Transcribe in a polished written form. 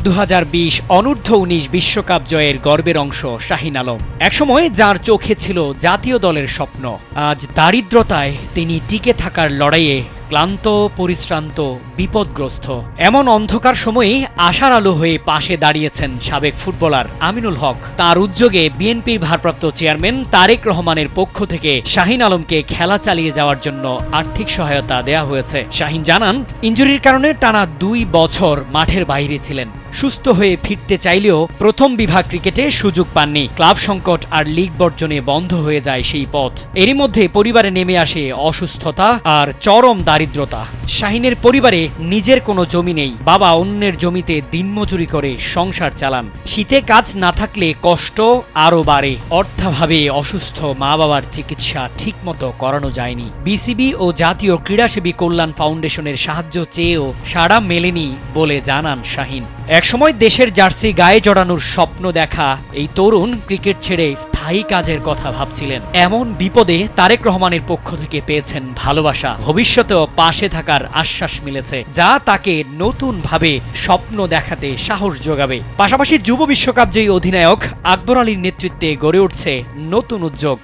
2020 অনূর্ধ্ব-19 বিশ্বকাপ জয়ের গর্বের অংশ শাহিন আলম। একসময় যার চোখে ছিল জাতীয় দলের স্বপ্ন, আজ দারিদ্রতায় তিনি টিকে থাকার লড়াইয়ে ক্লান্ত, পরিশ্রান্ত, বিপদগ্রস্ত। এমন অন্ধকার সময়েই আশার আলো হয়ে পাশে দাঁড়িয়েছেন সাবেক ফুটবলার আমিনুল হক। তার উদ্যোগে বিএনপির ভারপ্রাপ্ত চেয়ারম্যান তারেক রহমানের পক্ষ থেকে শাহিন আলমকে খেলা চালিয়ে যাওয়ার জন্য আর্থিক সহায়তা দেয়া হয়েছে। শাহিন জানান, ইনজুরির কারণে টানা 2 বছর মাঠের বাইরে ছিলেন। সুস্থ হয়ে ফিরতে চাইলেও প্রথম বিভাগ ক্রিকেটে সুযোগ পাননি। ক্লাব সংকট আর লিগ বর্জনে বন্ধ হয়ে যায় সেই পথ। এরই মধ্যে পরিবারে নেমে আসে অসুস্থতা আর চরম দারিদ্রতা। শাহিনের পরিবারে নিজের কোনো জমি নেই। বাবা অন্যের জমিতে দিনমজুরি করে সংসার চালান। শীতে কাজ না থাকলে কষ্ট আরও বাড়ে। অর্থাভাবে অসুস্থ মা বাবার চিকিৎসা ঠিকমতো করানো যায়নি। বিসিবি ও জাতীয় ক্রীড়াসেবী কল্যাণ ফাউন্ডেশনের সাহায্য চেয়েও সাড়া মেলেনি বলে জানান শাহিন। একসময় দেশের জার্সি গায়ে জড়ানোর স্বপ্ন দেখা এই তরুণ ক্রিকেট ছেড়ে স্থায়ী কাজের কথা ভাবছিলেন। এমন বিপদে তারেক রহমানের পক্ষ থেকে পেয়েছেন ভালোবাসা, ভবিষ্যতেও পাশে থাকার আশ্বাস মিলেছে, যা তাকে নতুনভাবে স্বপ্ন দেখাতে সাহস যোগাবে। পাশাপাশি যুব বিশ্বকাপ জয়ী অধিনায়ক আকবর আলীর নেতৃত্বে গড়ে উঠছে নতুন উদ্যোগ।